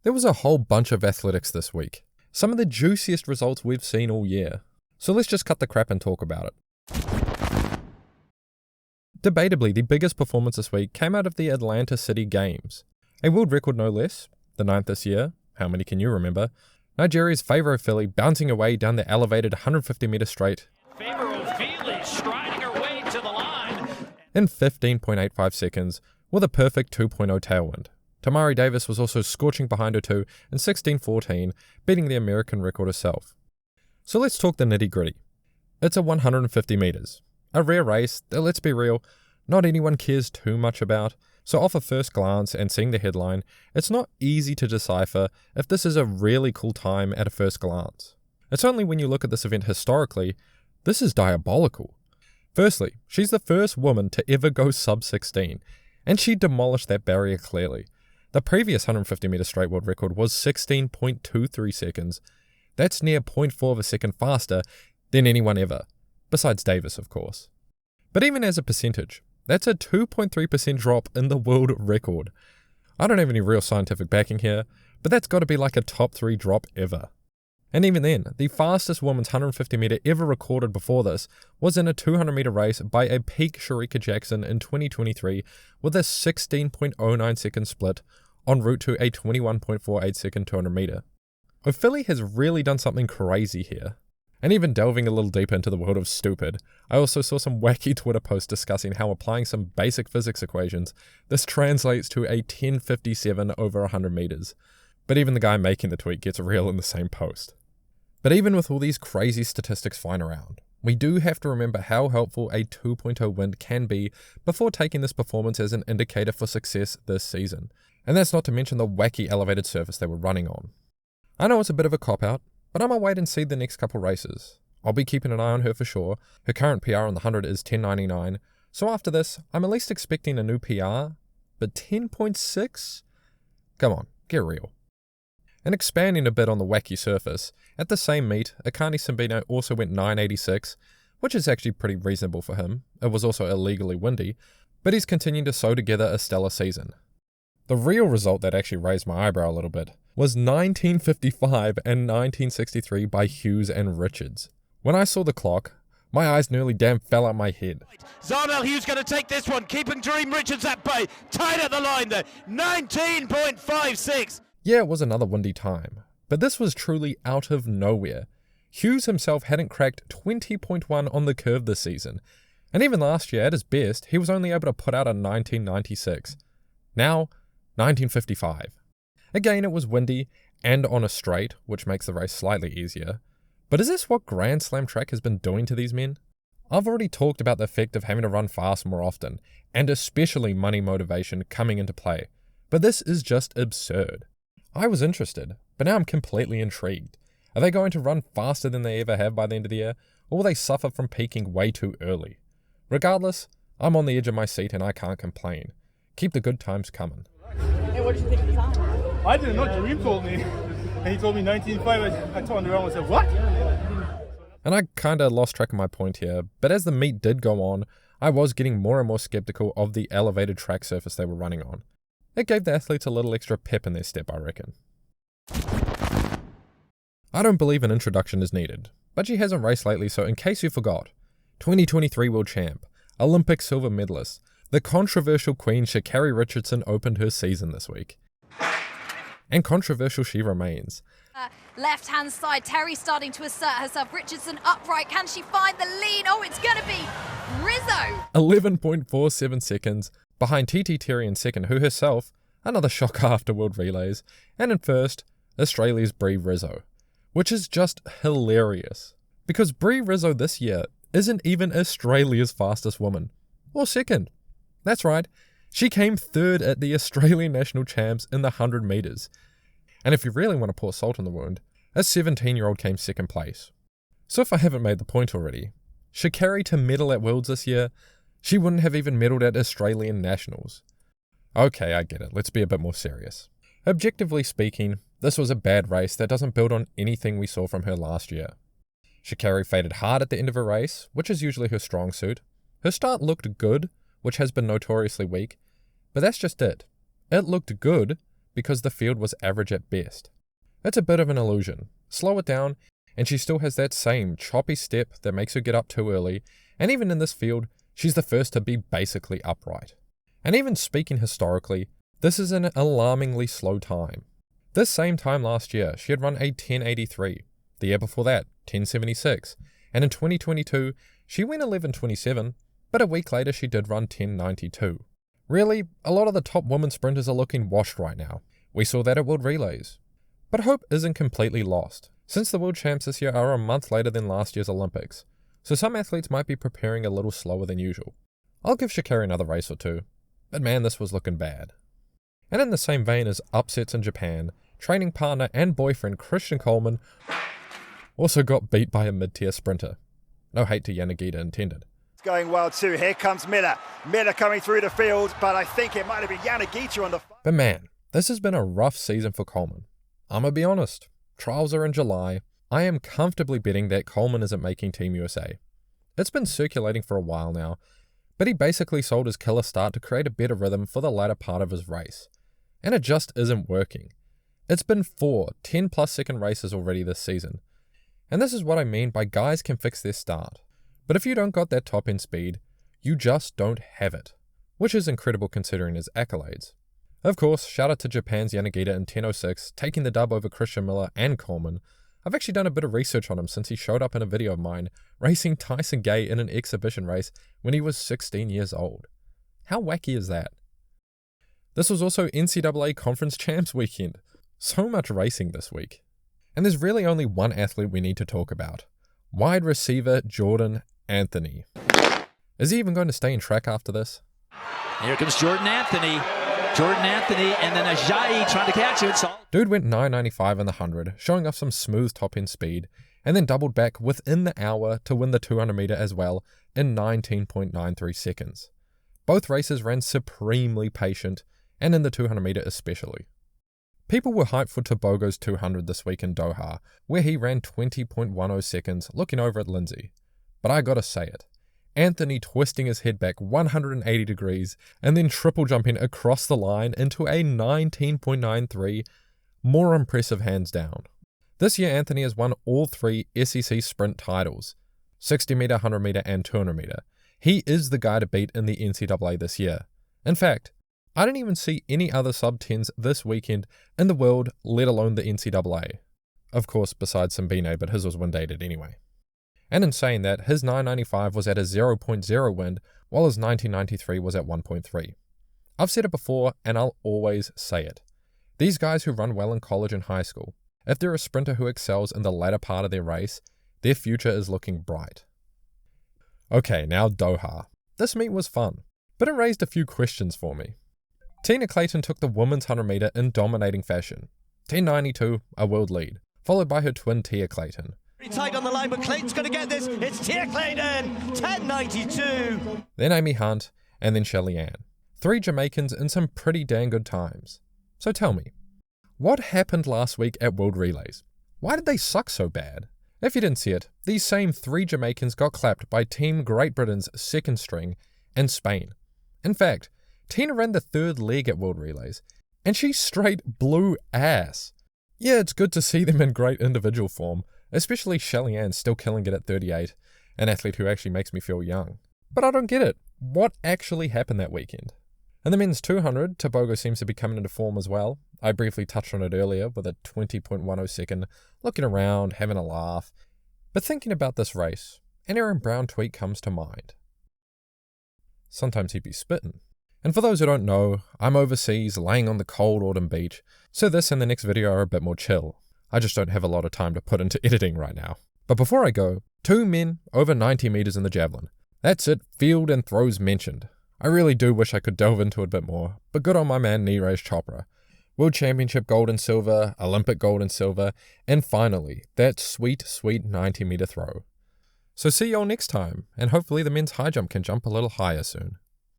There was a whole bunch of athletics this week. Some of the juiciest results we've seen all year. So let's just cut the crap and talk about it. Debatably, the biggest performance this week came out of the Atlanta City Games. A world record no less, the 9th this year, how many can you remember? Nigeria's Favour Ofili bouncing away down the elevated 150-metre straight Favour Ofili striding her way to the line in 15.85 seconds with a perfect 2.0 tailwind. Tamari Davis was also scorching behind her too in 16.14, beating the American record herself. So let's talk the nitty-gritty. It's a 150 metres. A rare race that, let's be real, not anyone cares too much about, so off a first glance and seeing the headline, it's not easy to decipher if this is a really cool time at a first glance. It's only when you look at this event historically, this is diabolical. Firstly, she's the first woman to ever go sub-16, and she demolished that barrier clearly. The previous 150 metre straight world record was 16.23 seconds. That's near 0.4 of a second faster than anyone ever, besides Davis of course. But even as a percentage, that's a 2.3% drop in the world record. I don't have any real scientific backing here, but that's got to be like a top 3 drop ever. And even then, the fastest woman's 150 metre ever recorded before this was in a 200 metre race by a peak Sharika Jackson in 2023 with a 16.09 second split en route to a 21.48 second 200 metre. Ofili has really done something crazy here. And even delving a little deeper into the world of stupid, I also saw some wacky Twitter posts discussing how applying some basic physics equations, this translates to a 10.57 over 100 metres. But even the guy making the tweet gets real in the same post. But even with all these crazy statistics flying around, we do have to remember how helpful a 2.0 wind can be before taking this performance as an indicator for success this season. And that's not to mention the wacky elevated surface they were running on. I know it's a bit of a cop-out, but I might wait and see the next couple races. I'll be keeping an eye on her for sure. Her current PR on the 100 is 10.99, so after this, I'm at least expecting a new PR, but 10.6? Come on, get real. And expanding a bit on the wacky surface, at the same meet, Akani Simbine also went 9.86, which is actually pretty reasonable for him. It was also illegally windy, but he's continuing to sew together a stellar season. The real result that actually raised my eyebrow a little bit was 19.55 and 19.63 by Hughes and Richards. When I saw the clock, my eyes nearly damn fell out my head. Zharnel Hughes going to take this one, keeping Dream Richards at bay, tight at the line there, 19.56. Yeah, it was another windy time, but this was truly out of nowhere. Hughes himself hadn't cracked 20.1 on the curve this season, and even last year at his best, he was only able to put out a 19.96. Now, 19.55. Again, it was windy and on a straight, which makes the race slightly easier. But is this what Grand Slam track has been doing to these men? I've already talked about the effect of having to run fast more often, and especially money motivation coming into play, but this is just absurd. I was interested, but now I'm completely intrigued. Are they going to run faster than they ever have by the end of the year, or will they suffer from peaking way too early? Regardless, I'm on the edge of my seat and I can't complain. Keep the good times coming. Hey, what did you think of the time? I didn't know. Dream told me. And he told me 19.5. I turned around and said, what? And I kinda lost track of my point here, but as the meet did go on, I was getting more and more skeptical of the elevated track surface they were running on. It gave the athletes a little extra pep in their step, I reckon. I don't believe an introduction is needed, but she hasn't raced lately, so in case you forgot, 2023 world champ, Olympic silver medalist, the controversial queen Sha'Carri Richardson opened her season this week. And controversial she remains. Left hand side, Terry starting to assert herself. Richardson upright, can she find the lead? Oh, it's going to be Rizzo. 11.47 seconds behind TT Terry in second, who herself, another shocker after world relays, and in first, Australia's Brie Rizzo. Which is just hilarious, because Brie Rizzo this year isn't even Australia's fastest woman, or second. That's right, she came third at the Australian National Champs in the 100 metres. And if you really want to pour salt in the wound, a 17-year-old came second place. So if I haven't made the point already, Sha'Carri to medal at Worlds this year, she wouldn't have even medalled at Australian Nationals. Okay, I get it, let's be a bit more serious. Objectively speaking, this was a bad race that doesn't build on anything we saw from her last year. Sha'Carri faded hard at the end of her race, which is usually her strong suit. Her start looked good, which has been notoriously weak, but that's just it. It looked good, because the field was average at best. It's a bit of an illusion. Slow it down, and she still has that same choppy step that makes her get up too early, and even in this field, she's the first to be basically upright. And even speaking historically, this is an alarmingly slow time. This same time last year, she had run a 10.83. The year before that, 10.76. And in 2022, she went 11.27, but a week later she did run 10.92. Really, a lot of the top women sprinters are looking washed right now. We saw that at World Relays. But hope isn't completely lost, since the World Champs this year are a month later than last year's Olympics, so some athletes might be preparing a little slower than usual. I'll give Sha'Carri another race or two, but man, this was looking bad. And in the same vein as upsets in Japan, training partner and boyfriend Christian Coleman also got beat by a mid-tier sprinter. No hate to Yanigita intended. It's going well too. Here comes Miller. Miller coming through the field, but I think it might have been Yanigita on the... But man, this has been a rough season for Coleman. I'm gonna be honest, trials are in July. I am comfortably betting that Coleman isn't making Team USA. It's been circulating for a while now, but he basically sold his killer start to create a better rhythm for the latter part of his race. And it just isn't working. It's been 4 10+ second races already this season. And this is what I mean by guys can fix their start. But if you don't got that top end speed, you just don't have it. Which is incredible considering his accolades. Of course, shout out to Japan's Yanigita in 10.06, taking the dub over Christian Miller and Coleman. I've actually done a bit of research on him since he showed up in a video of mine, racing Tyson Gay in an exhibition race when he was 16 years old. How wacky is that? This was also NCAA Conference Champs weekend. So much racing this week. And there's really only one athlete we need to talk about. Wide receiver Jordan Anthony. Is he even going to stay in track after this? Here comes Jordan Anthony. Jordan Anthony and then Ajayi trying to catch it. Dude went 9.95 in the 100, showing off some smooth top-end speed, and then doubled back within the hour to win the 200 meter as well in 19.93 seconds. Both races ran supremely patient, and in the 200 meter especially. People were hyped for Tebogooooo's 200 this week in Doha, where he ran 20.10 seconds looking over at Lindsay. But I gotta say it. Anthony twisting his head back 180 degrees and then triple jumping across the line into a 19.93, more impressive hands down. This year Anthony has won all 3 SEC sprint titles, 60 meter, 100 meter and 200 meter. He is the guy to beat in the NCAA this year. In fact, I didn't even see any other sub-10s this weekend in the world, let alone the NCAA. Of course, besides Simbine, but his was wind dated anyway. And in saying that, his 9.95 was at a 0.0 wind, while his 19.93 was at 1.3. I've said it before, and I'll always say it. These guys who run well in college and high school, if they're a sprinter who excels in the latter part of their race, their future is looking bright. Okay, now Doha. This meet was fun, but it raised a few questions for me. Tina Clayton took the women's 100 meter in dominating fashion. 10.92, a world lead, followed by her twin Tia Clayton. Very tight on the line, but Clayton's going to get this. It's Tia Clayton, 10.92. Then Amy Hunt, and then Shelly Ann. 3 Jamaicans in some pretty dang good times. So tell me, what happened last week at World Relays? Why did they suck so bad? If you didn't see it, these same 3 Jamaicans got clapped by Team Great Britain's second string and Spain. In fact, Tina ran the 3rd leg at World Relays, and she straight blew ass. Yeah, it's good to see them in great individual form, especially Shelly Ann still killing it at 38, an athlete who actually makes me feel young. But I don't get it. What actually happened that weekend? In the men's 200, Tebogooooooo seems to be coming into form as well. I briefly touched on it earlier with a 20.10 second, looking around, having a laugh. But thinking about this race, an Aaron Brown tweet comes to mind. Sometimes he'd be spittin'. And for those who don't know, I'm overseas laying on the cold autumn beach, so this and the next video are a bit more chill. I just don't have a lot of time to put into editing right now. But before I go, 2 men over 90 meters in the javelin. That's it, field and throws mentioned. I really do wish I could delve into it a bit more, but good on my man Neeraj Chopra. World Championship gold and silver, Olympic gold and silver, and finally, that sweet, sweet 90 meter throw. So see y'all next time, and hopefully the men's high jump can jump a little higher soon.